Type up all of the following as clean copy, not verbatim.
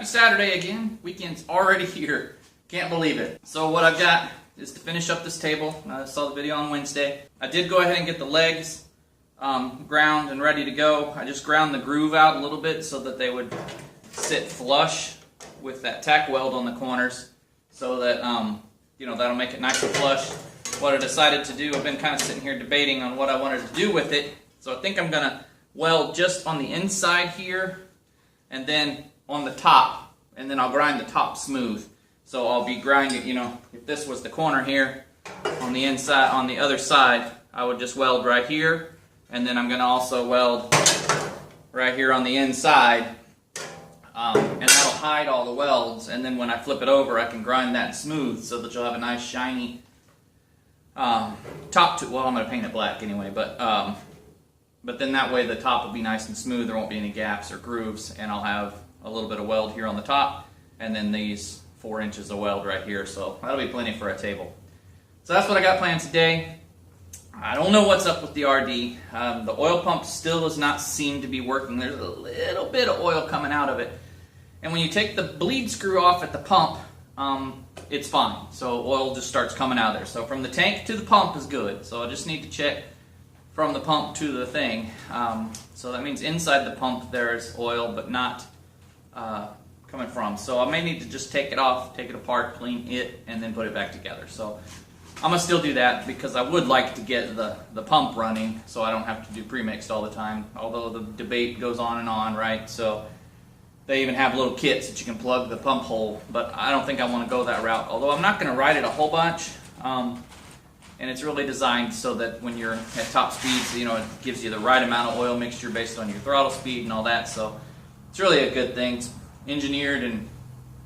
Happy Saturday again. Weekend's already here. Can't believe it. So what I've got is to finish up this table. I saw the video on Wednesday. I did go ahead and get the legs ground and ready to go. I just ground the groove out a little bit so that they would sit flush with that tack weld on the corners, so that that'll make it nice and flush. What I decided to do, I've been kind of sitting here debating on what I wanted to do with it. So I think I'm gonna weld just on the inside here and then on the top, and then I'll grind the top smooth. So I'll be grinding, if this was the corner here on the inside, on the other side, I would just weld right here, and then I'm going to also weld right here on the inside, and that'll hide all the welds, and then when I flip it over I can grind that smooth so that you'll have a nice shiny top to, well, I'm going to paint it black anyway, but then that way the top will be nice and smooth, there won't be any gaps or grooves, and I'll have a little bit of weld here on the top, and then these 4 inches of weld right here, so that'll be plenty for a table. So that's what I got planned today. I don't know what's up with the RD. The oil pump still does not seem to be working. There's a little bit of oil coming out of it, and when you take the bleed screw off at the pump, it's fine. So oil just starts coming out of there. So from the tank to the pump is good. So I just need to check from the pump to the thing. So that means inside the pump there's oil, but not coming from. So I may need to just take it off, take it apart, clean it, and then put it back together. So I'm going to still do that because I would like to get the pump running so I don't have to do pre-mixed all the time, although the debate goes on and on, right? So they even have little kits that you can plug the pump hole, but I don't think I want to go that route, although I'm not going to ride it a whole bunch. And it's really designed so that when you're at top speeds, it gives you the right amount of oil mixture based on your throttle speed and all that. So it's really a good thing. It's engineered and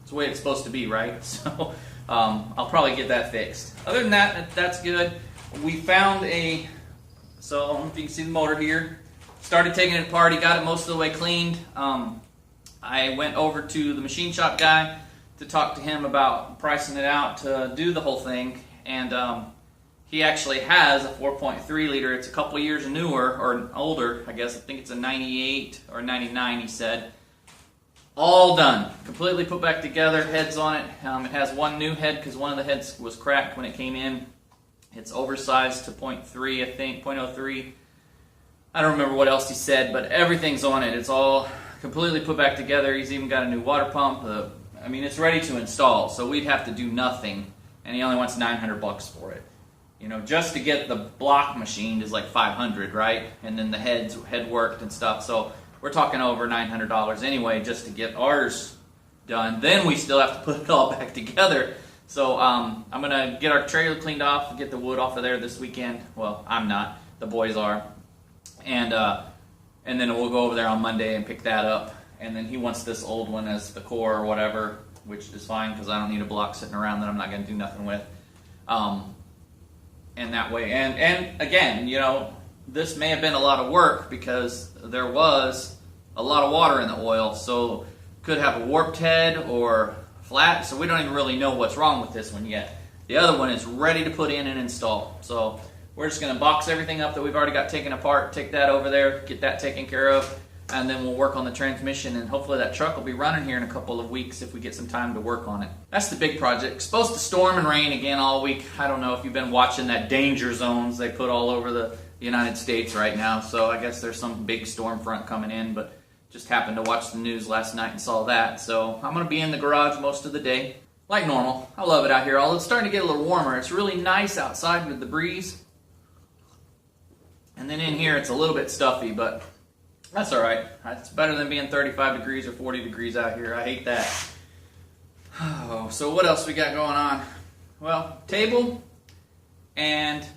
it's the way it's supposed to be, right? So I'll probably get that fixed. Other than that, that's good. We found so I don't know if you can see the motor here. Started taking it apart. He got it most of the way cleaned. I went over to the machine shop guy to talk to him about pricing it out to do the whole thing, and he actually has a 4.3 liter. It's a couple years newer, or older, I guess. I think it's a 98 or 99, he said. All done. Completely put back together, heads on it. It has one new head because one of the heads was cracked when it came in. It's oversized to 0.3, I think, 0.03. I don't remember what else he said, but everything's on it. It's all completely put back together. He's even got a new water pump. It's ready to install, so we'd have to do nothing, and he only wants $900 for it. Just to get the block machined is like $500, right? And then the head worked and stuff. So we're talking over $900 anyway just to get ours done. Then we still have to put it all back together. So I'm gonna get our trailer cleaned off, get the wood off of there this weekend. Well, I'm not. The boys are. And then we'll go over there on Monday and pick that up. And then he wants this old one as the core or whatever, which is fine because I don't need a block sitting around that I'm not gonna do nothing with. And that way, and again, this may have been a lot of work because there was a lot of water in the oil, so could have a warped head or flat, so we don't even really know what's wrong with this one yet. The other one is ready to put in and install, so we're just going to box everything up that we've already got taken apart, take that over there, get that taken care of, and then we'll work on the transmission, and hopefully that truck will be running here in a couple of weeks if we get some time to work on it. That's the big project. It's supposed to storm and rain again all week. I don't know if you've been watching that danger zones they put all over the United States right now, so I guess there's some big storm front coming in, but just happened to watch the news last night and saw that. So I'm going to be in the garage most of the day, like normal. I love it out here, although it's starting to get a little warmer. It's really nice outside with the breeze. And then in here it's a little bit stuffy, but that's all right. It's better than being 35 degrees or 40 degrees out here. I hate that. Oh, so what else we got going on? Well, table, and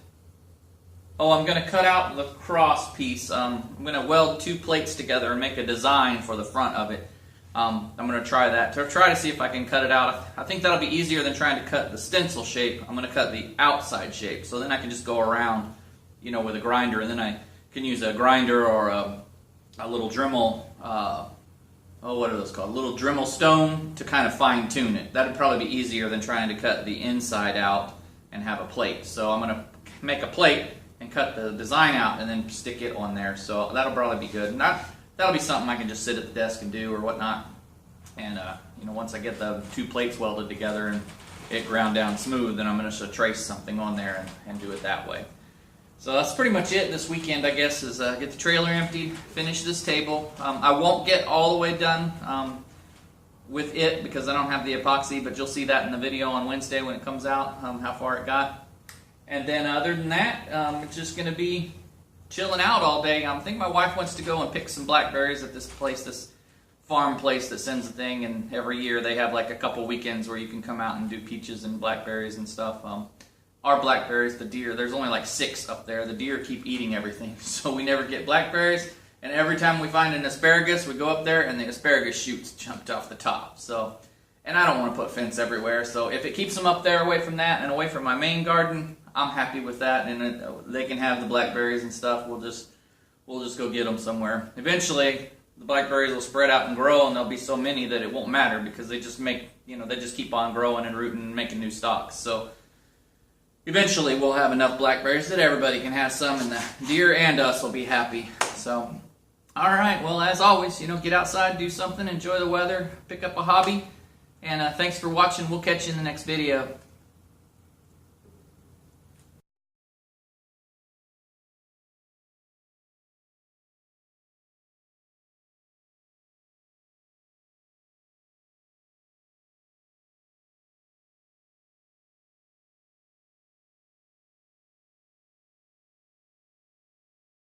I'm going to cut out the cross piece. I'm going to weld 2 plates together and make a design for the front of it. I'm going to try that, to see if I can cut it out. I think that'll be easier than trying to cut the stencil shape. I'm going to cut the outside shape, so then I can just go around, with a grinder, and then I can use a grinder or a little Dremel, what are those called? A little Dremel stone to kind of fine tune it. That'd probably be easier than trying to cut the inside out and have a plate. So I'm going to make a plate and cut the design out and then stick it on there. So that'll probably be good. That'll be something I can just sit at the desk and do or whatnot. And you know, once I get the 2 plates welded together and it ground down smooth, then I'm going to trace something on there and do it that way. So that's pretty much it this weekend, I guess, is get the trailer emptied, finish this table. I won't get all the way done with it because I don't have the epoxy, but you'll see that in the video on Wednesday when it comes out, how far it got. And then other than that, it's just going to be chilling out all day. I think my wife wants to go and pick some blackberries at this place, this farm place that sends a thing, and every year they have like a couple weekends where you can come out and do peaches and blackberries and stuff. Our blackberries, the deer, there's only like 6 up there. The deer keep eating everything, so we never get blackberries. And every time we find an asparagus, we go up there and the asparagus shoots jumped off the top. So, and I don't want to put fence everywhere, so if it keeps them up there away from that and away from my main garden, I'm happy with that. And they can have the blackberries and stuff. We'll just go get them somewhere. Eventually, the blackberries will spread out and grow, and there'll be so many that it won't matter because they just make, you know, they just keep on growing and rooting and making new stalks. So eventually we'll have enough blackberries that everybody can have some, and the deer and us will be happy. So, all right, well, as always, you know, get outside, do something, enjoy the weather, pick up a hobby, and thanks for watching. We'll catch you in the next video.